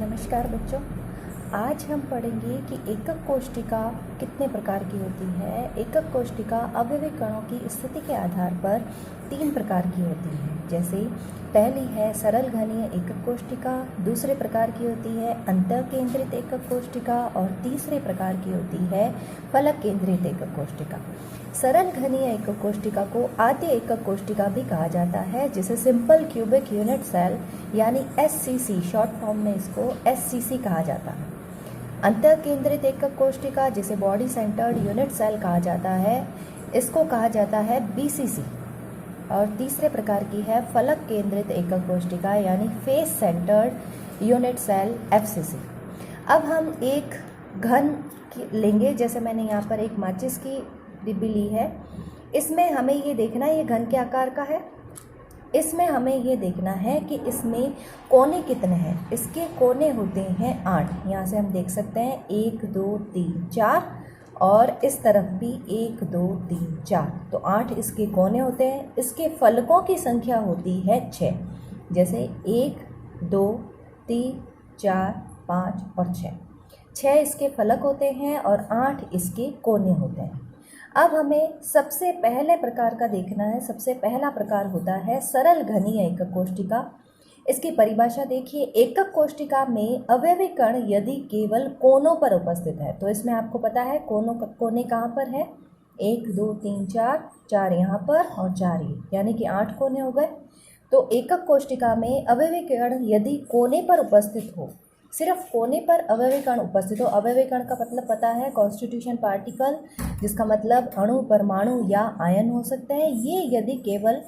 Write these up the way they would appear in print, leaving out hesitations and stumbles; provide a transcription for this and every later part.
नमस्कार बच्चों। आज हम पढ़ेंगे कि एकक कोशिका कितने प्रकार की होती है। एकक कोशिका अवयवी कणों की स्थिति के आधार पर 3 प्रकार की होती है। जैसे पहली है सरल घनीय एकक कोशिका, दूसरे प्रकार की होती है अंतः केंद्रित एकक कोशिका और तीसरे प्रकार की होती है फलक केंद्रित एकक कोशिका। सरल घनीय एकक कोशिका को आद्य एकक कोशिका भी कहा जाता है, जिसे सिंपल क्यूबिक यूनिट सेल यानी SCC शॉर्ट फॉर्म में इसको SCC कहा जाता है। अंतः केंद्रित एकक कोशिका जिसे बॉडी सेंटर्ड यूनिट सेल कहा जाता है, इसको कहा जाता है BCC। और तीसरे प्रकार की है फलक केंद्रित एकक कोशिका यानी face centred unit cell FCC। अब हम एक घन लेंगे, जैसे मैंने यहाँ पर एक माचिस की डिब्बी ली है। इसमें हमें ये देखना है ये घन के आकार का है। इसमें हमें ये देखना है कि इसमें कोने कितने हैं। इसके कोने होते हैं 8। यहाँ से हम देख सकते हैं 1 2 3 4 और इस तरफ भी 1 2 3 4, तो 8 इसके कोने होते हैं। इसके फलकों की संख्या होती है 6, जैसे 1 2 3 4 5 और 6 इसके फलक होते हैं और 8 इसके कोने होते हैं। अब हमें सबसे पहले प्रकार का देखना है। सबसे पहला प्रकार होता है सरल घनीय एकक कोशिका। इसकी परिभाषा देखिए, एकक कोशिका में अवयवी कण यदि केवल कोनों पर उपस्थित है, तो इसमें आपको पता है कोने कहाँ पर है, 1 2 3 4 यहाँ पर और 4 ये, यानी कि 8 कोने हो गए। तो एकक कोशिका में अवयवी कण यदि कोने पर उपस्थित हो, सिर्फ कोने पर अवयवी कण उपस्थित हो। अवयवी कण का मतलब पता है कॉन्स्टिट्यूशन पार्टिकल, जिसका मतलब अणु, परमाणु या आयन हो सकते हैं। ये यदि केवल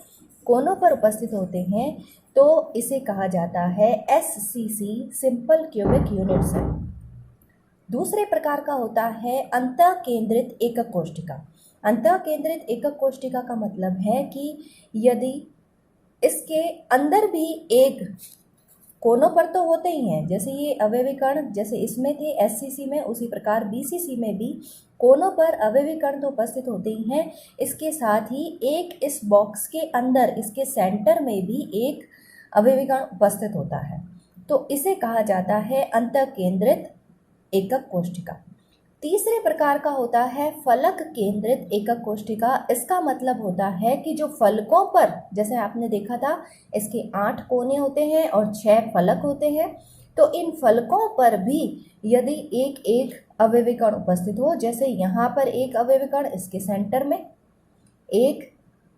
कोनों पर उपस्थित होते हैं तो इसे कहा जाता है SCC simple cubic unit cell. दूसरे प्रकार का होता है अंतः केंद्रित एकक कोशिका। अंतः केंद्रित एकक कोशिका का मतलब है कि यदि इसके अंदर भी एक, कोनों पर तो होते ही हैं, जैसे ये अवयवी कण जैसे इसमें थे SCC में, उसी प्रकार BCC में भी कोनों पर अवयवी कण तो उपस्थित होते ही हैं। इसके साथ ही एक इस बॉक्स के अंदर इसके सेंटर में भी एक अवयवी कण उपस्थित होता है, तो इसे कहा जाता है अंतः केंद्रित एकक कोशिका। तीसरे प्रकार का होता है फलक केंद्रित एकक कोशिका। इसका मतलब होता है कि जो फलकों पर, जैसे आपने देखा था इसके 8 कोने होते हैं और 6 फलक होते हैं, तो इन फलकों पर भी यदि एक एक अवयवी कण उपस्थित हो, जैसे यहाँ पर एक अवयवी कण इसके सेंटर में, एक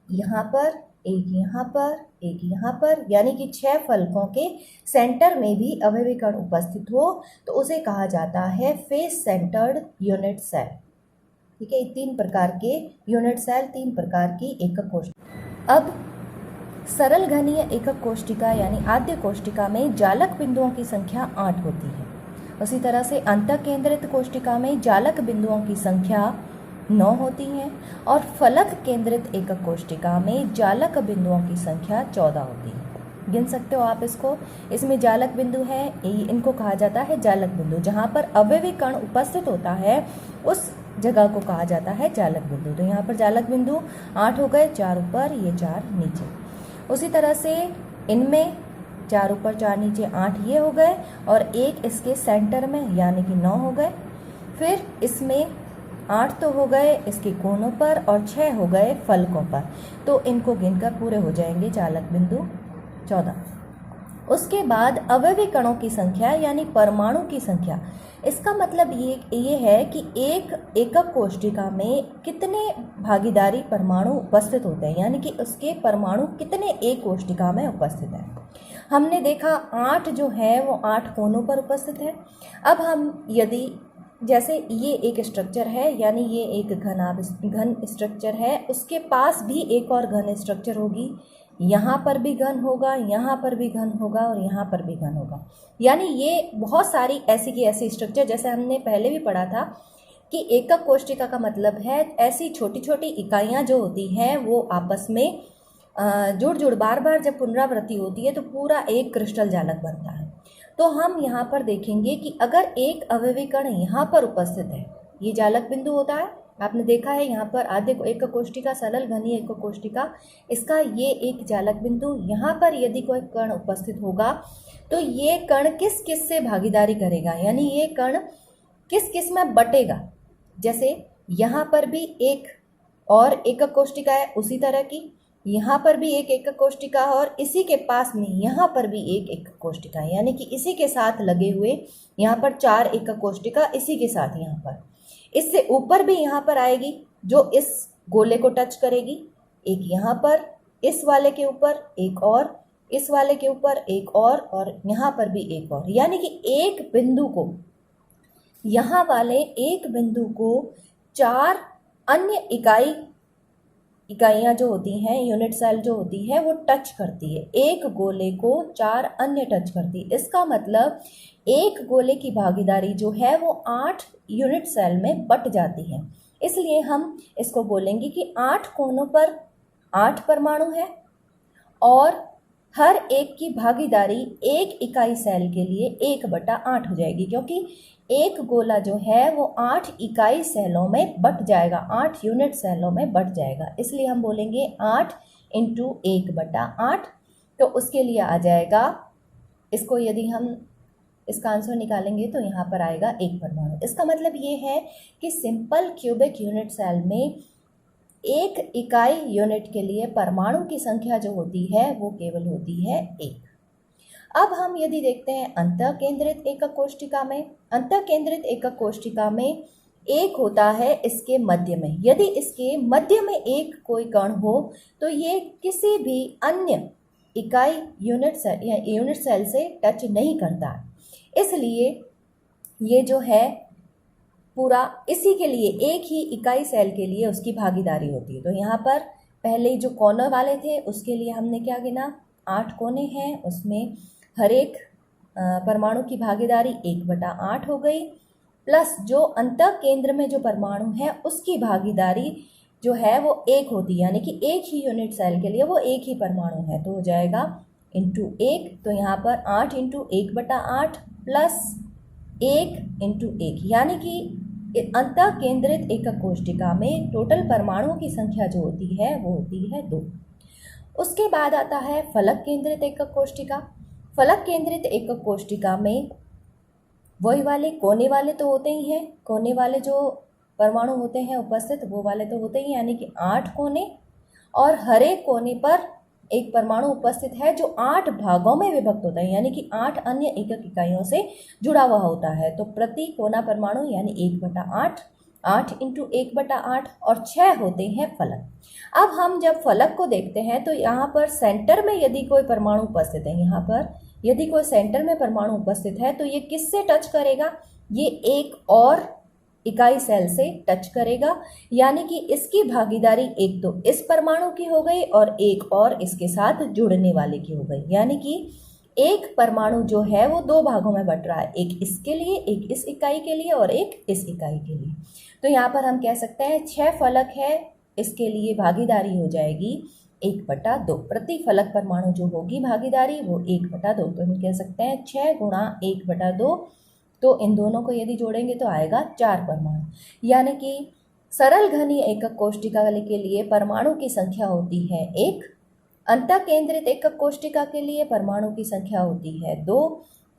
यहाँ पर, एक यहाँ पर, एक यहाँ पर, यानी कि 6 फलकों के सेंटर में भी अवयवी कण उपस्थित हो, तो उसे कहा जाता है फेस सेंटर्ड यूनिट सेल। ठीक है, 3 प्रकार के यूनिट सेल, 3 प्रकार की एकक कोशिका। अब सरल घनीय एकक कोशिका यानी आद्य कोशिका में जालक बिंदुओं की संख्या 8 होती है। उसी तरह से अंतः केंद्रित कोशिका में जालक बिंदुओं की संख्या 9 होती हैं और फलक केंद्रित एकक कोशिका में जालक बिंदुओं की संख्या 14 होती है। गिन सकते हो आप इसको। इसमें जालक बिंदु है, इनको कहा जाता है जालक बिंदु। जहाँ पर अवयवी कण उपस्थित होता है उस जगह को कहा जाता है जालक बिंदु। तो यहाँ पर जालक बिंदु 8 हो गए, 4 ऊपर ये 4 नीचे। उसी तरह से इनमें 4 ऊपर 4 नीचे 8 ये हो गए और एक इसके सेंटर में, यानी कि 9 हो गए। फिर इसमें 8 तो हो गए इसके कोनों पर और 6 हो गए फलकों पर, तो इनको गिनकर पूरे हो जाएंगे जालक बिंदु 14। उसके बाद अवयवी कणों की संख्या यानी परमाणु की संख्या। इसका मतलब ये है कि एक एकक कोशिका में कितने भागीदारी परमाणु उपस्थित होते हैं, यानी कि उसके परमाणु कितने एक कोशिका में उपस्थित हैं। हमने देखा 8 जो है वो 8 कोनों पर उपस्थित है। अब हम यदि, जैसे ये एक स्ट्रक्चर है, यानी ये एक घन स्ट्रक्चर है, उसके पास भी एक और घन स्ट्रक्चर होगी, यहाँ पर भी घन होगा, यहाँ पर भी घन होगा और यहाँ पर भी घन होगा। यानी ये बहुत सारी ऐसी की ऐसी स्ट्रक्चर, जैसे हमने पहले भी पढ़ा था कि एकक कोशिका का मतलब है ऐसी छोटी छोटी इकाइयाँ जो होती हैं वो आपस में जुड़ बार बार जब पुनरावृत्ति होती है तो पूरा एक क्रिस्टल जालक बनता है। तो हम यहाँ पर देखेंगे कि अगर एक अवयवी कण यहाँ पर उपस्थित है, ये जालक बिंदु होता है, आपने देखा है यहाँ पर आधे एक कोष्टिका, सरल घनीय एक कोष्टिका, इसका ये एक जालक बिंदु, यहाँ पर यदि कोई कण उपस्थित होगा तो ये कण किस किस से भागीदारी करेगा, यानी ये कण किस किस में बटेगा। जैसे यहाँ पर भी एक और एकक कोष्टिका है उसी तरह की, यहाँ पर भी एक एकक कोष्टिका है और इसी के पास में यहाँ पर भी एक एकक कोष्टिका है, यानी कि इसी के साथ लगे हुए यहाँ पर 4 एकक कोष्टिका इसी के साथ यहाँ पर। इससे ऊपर भी यहाँ पर आएगी जो इस गोले को टच करेगी, एक यहाँ पर इस वाले के ऊपर, एक और इस वाले के ऊपर, एक और यहाँ पर भी एक और, यानी कि एक बिंदु को, यहाँ वाले एक बिंदु को 4 अन्य इकाइयाँ जो होती हैं, यूनिट सेल जो होती है वो टच करती है। एक गोले को 4 अन्य टच करती है, इसका मतलब एक गोले की भागीदारी जो है वो 8 यूनिट सेल में बट जाती है। इसलिए हम इसको बोलेंगे कि 8 कोनों पर 8 परमाणु है और हर एक की भागीदारी एक इकाई सेल के लिए 1/8 हो जाएगी, क्योंकि एक गोला जो है वो 8 इकाई सेलों में बट जाएगा, 8 यूनिट सेलों में बट जाएगा। इसलिए हम बोलेंगे 8 × 1/8। तो उसके लिए आ जाएगा, इसको यदि हम इसका आंसर निकालेंगे तो यहाँ पर आएगा 1 परमाणु। इसका मतलब ये है कि सिंपल क्यूबिक यूनिट सेल में एक इकाई यूनिट के लिए परमाणु की संख्या जो होती है वो केवल होती है 1। अब हम यदि देखते हैं अंतःकेंद्रित एकक कोष्टिका में, अंतःकेंद्रित एकक कोष्टिका में एक होता है इसके मध्य में। यदि इसके मध्य में एक कोई कण हो तो ये किसी भी अन्य इकाई यूनिट सेल से टच नहीं करता, इसलिए ये जो है पूरा इसी के लिए, एक ही इकाई सेल के लिए उसकी भागीदारी होती है। तो यहाँ पर पहले जो कोने वाले थे उसके लिए हमने क्या गिना, 8 कोने हैं, उसमें हर एक परमाणु की भागीदारी 1/8 हो गई, प्लस जो अंतः केंद्र में जो परमाणु है उसकी भागीदारी जो है वो 1 होती है, यानी कि एक ही यूनिट सेल के लिए वो एक ही परमाणु है, तो हो जाएगा × 1। तो यहाँ पर 8 × 1/8 प्लस 1 × 1, यानी कि अंतः केंद्रित एकक कोष्टिका में टोटल परमाणुओं की संख्या जो होती है वो होती है 2। उसके बाद आता है फलक केंद्रित एकक कोष्टिका। फलक केंद्रित एकक कोष्टिका में वही वाले कोने वाले तो होते ही हैं, कोने वाले जो परमाणु होते हैं उपस्थित वो वाले तो होते ही, यानी कि 8 कोने और हर एक कोने पर एक परमाणु उपस्थित है जो 8 भागों में विभक्त होता है, यानी कि 8 अन्य एकक इकाइयों से जुड़ा हुआ होता है। तो प्रति कोना परमाणु यानी 1/8, 8 × 1/8 और 6 होते हैं फलक। अब हम जब फलक को देखते हैं तो यहाँ पर सेंटर में यदि कोई परमाणु उपस्थित है, यहाँ पर यदि कोई सेंटर में परमाणु उपस्थित है तो ये किससे टच करेगा, ये एक और इकाई सेल से टच करेगा, यानी कि इसकी भागीदारी एक तो इस परमाणु की हो गई और एक और इसके साथ जुड़ने वाले की हो गई, यानी कि एक परमाणु जो है वो 2 भागों में बट रहा है, एक इसके लिए, एक इस इकाई के लिए और एक इस इकाई के लिए। तो यहाँ पर हम कह सकते हैं 6 फलक है, इसके लिए भागीदारी हो जाएगी 1/2। प्रति फलक परमाणु जो होगी भागीदारी वो 1/2, तो हम कह सकते हैं 6 × 1/2। तो इन दोनों को यदि जोड़ेंगे तो आएगा 4 परमाणु, यानी कि सरल घनीय एकक कोष्टिका के लिए परमाणु की संख्या होती है 1, अंतः केंद्रित एकक कोष्टिका के लिए परमाणु की संख्या होती है 2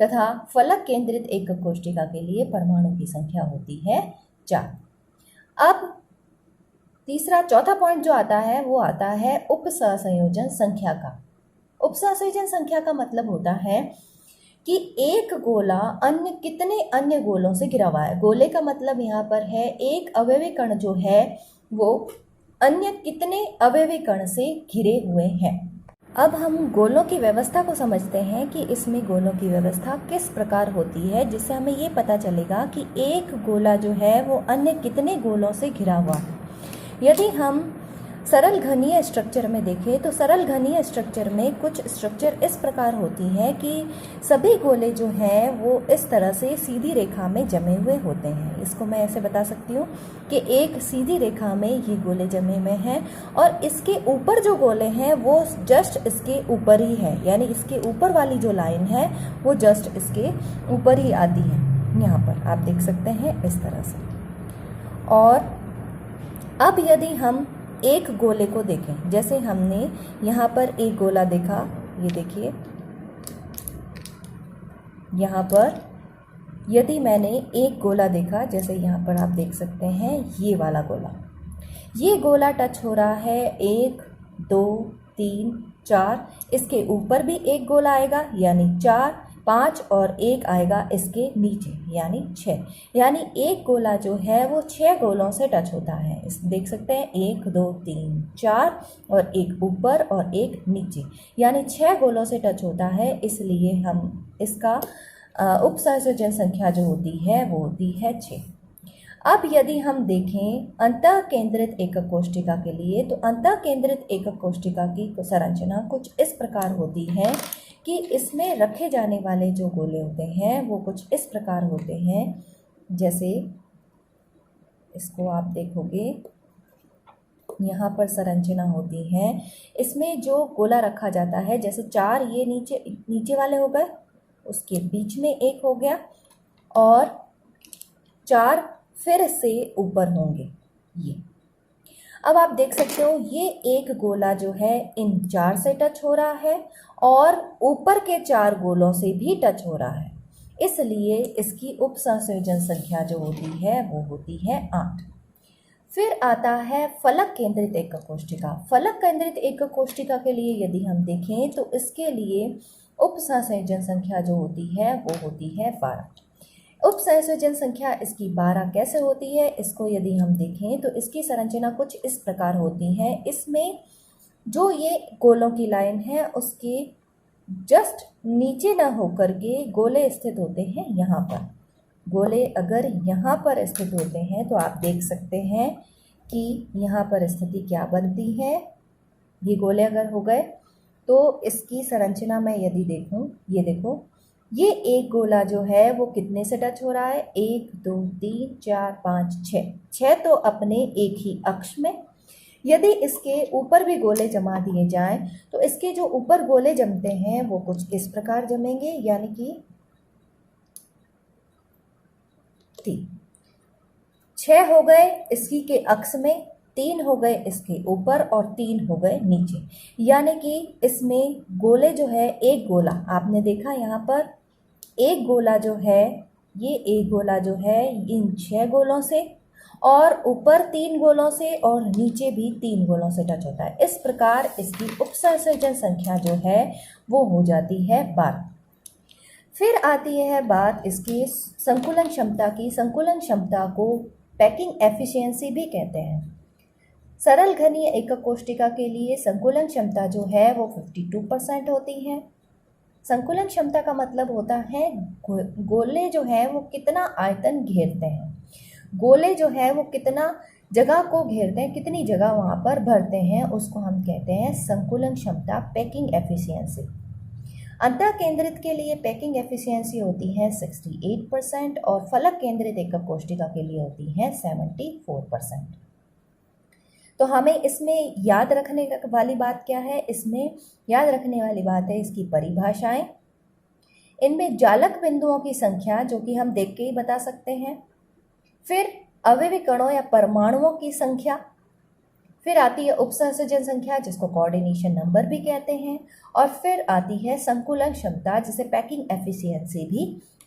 तथा फलक केंद्रित एकक कोष्टिका के लिए परमाणु की संख्या होती है 4। अब चौथा पॉइंट जो आता है वो आता है उपसहसंयोजन संख्या का। उपसहसंयोजन संख्या का मतलब होता है कि एक गोला अन्य कितने अन्य गोलों से घिरा हुआ है। गोले का मतलब यहाँ पर है एक अवयवी कण जो है वो अन्य कितने अवयवी कण से घिरे हुए हैं। अब हम गोलों की व्यवस्था को समझते हैं कि इसमें गोलों की व्यवस्था किस प्रकार होती है, जिससे हमें ये पता चलेगा कि एक गोला जो है वो अन्य कितने गोलों से घिरा हुआ है। यदि हम सरल घनीय स्ट्रक्चर में देखें तो सरल घनीय स्ट्रक्चर में कुछ स्ट्रक्चर इस प्रकार होती हैं कि सभी गोले जो हैं वो इस तरह से सीधी रेखा में जमे हुए होते हैं। इसको मैं ऐसे बता सकती हूँ कि एक सीधी रेखा में ये गोले जमे हुए हैं और इसके ऊपर जो गोले हैं वो जस्ट इसके ऊपर ही है, यानी इसके ऊपर वाली जो लाइन है वो जस्ट इसके ऊपर ही आती है। यहाँ पर आप देख सकते हैं इस तरह से। और अब यदि हम एक गोले को देखें, जैसे हमने यहाँ पर एक गोला देखा, ये देखिए यहाँ पर यदि मैंने एक गोला देखा, जैसे यहाँ पर आप देख सकते हैं ये वाला गोला, ये गोला टच हो रहा है 1 2 3 4, इसके ऊपर भी एक गोला आएगा यानी 4 5 और एक आएगा इसके नीचे यानी 6, यानी एक गोला जो है वो 6 गोलों से टच होता है। इस देख सकते हैं 1 2 3 4 और एक ऊपर और एक नीचे, यानी 6 गोलों से टच होता है, इसलिए हम इसका उपसंयोजन संख्या जो होती है वो होती है 6। अब यदि हम देखें अंतः केंद्रित एकक कोष्ठिका के लिए, तो अंतः केंद्रित एकक कोष्ठिका की संरचना कुछ इस प्रकार होती है कि इसमें रखे जाने वाले जो गोले होते हैं वो कुछ इस प्रकार होते हैं। जैसे इसको आप देखोगे यहाँ पर संरचना होती है, इसमें जो गोला रखा जाता है, जैसे 4 ये नीचे वाले हो गए, उसके बीच में एक हो गया और 4 फिर से ऊपर होंगे ये। अब आप देख सकते हो ये एक गोला जो है इन 4 से टच हो रहा है और ऊपर के 4 गोलों से भी टच हो रहा है, इसलिए इसकी उपसंयोजन संख्या जो होती है वो होती है 8। फिर आता है फलक केंद्रित एकक कोष्ठिका। फलक केंद्रित एकक कोष्ठिका के लिए यदि हम देखें तो इसके लिए उपसंयोजन संख्या जो होती है वो होती है 12। उपसंयोजन संख्या इसकी 12 कैसे होती है, इसको यदि हम देखें तो इसकी संरचना कुछ इस प्रकार होती है। इसमें जो ये गोलों की लाइन है उसके जस्ट नीचे ना होकर के गोले स्थित होते हैं यहाँ पर। गोले अगर यहाँ पर स्थित होते हैं तो आप देख सकते हैं कि यहाँ पर स्थिति क्या बनती है। ये गोले अगर हो गए तो इसकी संरचना में यदि देखूं, ये देखो ये एक गोला जो है वो कितने से टच हो रहा है, 1 2 3 4 5 6 तो अपने एक ही अक्ष में। यदि इसके ऊपर भी गोले जमा दिए जाएं तो इसके जो ऊपर गोले जमते हैं वो कुछ इस प्रकार जमेंगे, यानी कि 6 हो गए इसकी के अक्ष में, 3 हो गए इसके ऊपर और 3 हो गए नीचे, यानी कि इसमें गोले जो है एक गोला आपने देखा यहाँ पर एक गोला जो है, ये एक गोला जो है इन 6 गोलों से और ऊपर 3 गोलों से और नीचे भी 3 गोलों से टच होता है। इस प्रकार इसकी उपसंयोजन संख्या जो है वो हो जाती है 12। फिर आती है बात इसकी संकुलन क्षमता की। संकुलन क्षमता को पैकिंग एफिशिएंसी भी कहते हैं। सरल घनीय एकक कोष्ठिका के लिए संकुलन क्षमता जो है वो 52% होती है। संकुलन क्षमता का मतलब होता है गोले जो है वो कितना आयतन घेरते हैं, गोले जो है वो कितना जगह को घेरते हैं, कितनी जगह वहाँ पर भरते हैं, उसको हम कहते हैं संकुलन क्षमता, पैकिंग एफिशिएंसी। अंतः केंद्रित के लिए पैकिंग एफिशिएंसी होती है 68% और फलक केंद्रित एकक कोष्ठिका के लिए होती है 74%। तो हमें इसमें याद रखने वाली बात क्या है, इसमें याद रखने वाली बात है इसकी परिभाषाएं। इनमें जालक बिंदुओं की संख्या जो कि हम देख के ही बता सकते हैं, फिर अवयवी कणों या परमाणुओं की संख्या, फिर आती है उपसंयोजन संख्या जिसको कोऑर्डिनेशन नंबर भी कहते हैं, और फिर आती है संकुलन क्षमता जिसे पैकिंग एफिशिएंसी भी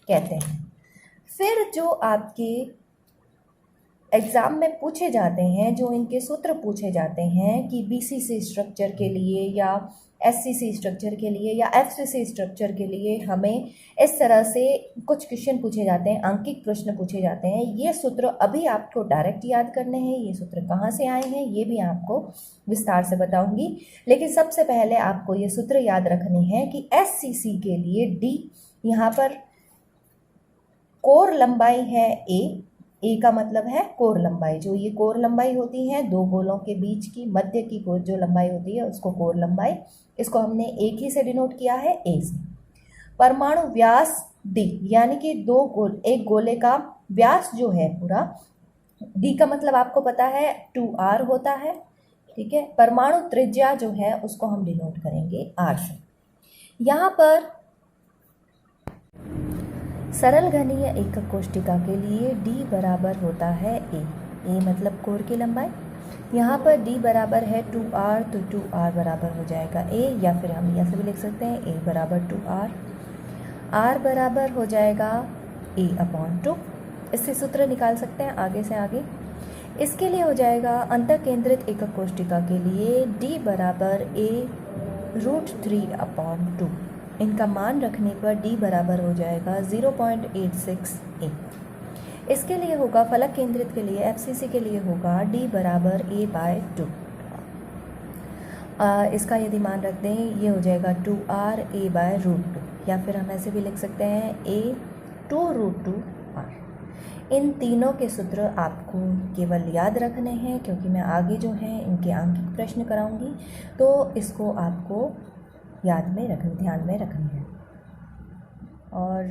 कहते हैं। फिर जो आपके एग्ज़ाम में पूछे जाते हैं, जो इनके सूत्र पूछे जाते हैं कि बीसीसी स्ट्रक्चर के लिए या एससीसी स्ट्रक्चर के लिए या एफसीसी स्ट्रक्चर के लिए हमें इस तरह से कुछ क्वेश्चन पूछे जाते हैं, अंकित प्रश्न पूछे जाते हैं। ये सूत्र अभी आपको डायरेक्ट याद करने हैं, ये सूत्र कहाँ से आए हैं ये भी आपको विस्तार से बताऊंगी, लेकिन सबसे पहले आपको ये सूत्र याद रखने हैं कि एससीसी के लिए डी, यहाँ पर कोर लंबाई है ए का मतलब है कोर लंबाई। जो ये कोर लंबाई होती है दो गोलों के बीच की मध्य की जो लंबाई होती है उसको कोर लंबाई, इसको हमने एक ही से डिनोट किया है ए से। परमाणु व्यास डी, यानी कि एक गोले का व्यास जो है पूरा, डी का मतलब आपको पता है 2r होता है, ठीक है। परमाणु त्रिज्या जो है उसको हम डिनोट करेंगे r से। यहाँ पर सरल घनीय एकक कोष्ठिका के लिए D बराबर होता है ए मतलब कोर की लंबाई, यहाँ पर d बराबर है 2r, तो 2r बराबर हो जाएगा a, या फिर हम ऐसे भी लिख सकते हैं a बराबर 2r। r बराबर हो जाएगा a/2। इससे सूत्र निकाल सकते हैं आगे से आगे। इसके लिए हो जाएगा अंतःकेंद्रित एकक कोष्टिका के लिए d बराबर a√3/2। इनका मान रखने पर d बराबर हो जाएगा 0.86a। इसके लिए होगा फलक केंद्रित के लिए FCC के लिए होगा d बराबर a/2। इसका यदि मान रख दें, ये हो जाएगा 2r a/√2, या फिर हम ऐसे भी लिख सकते हैं a/2√2r। इन तीनों के सूत्र आपको केवल याद रखने हैं, क्योंकि मैं आगे जो हैं इनके आंकिक प्रश्न कराऊंगी, तो इसको आपको ध्यान में रखनी है। और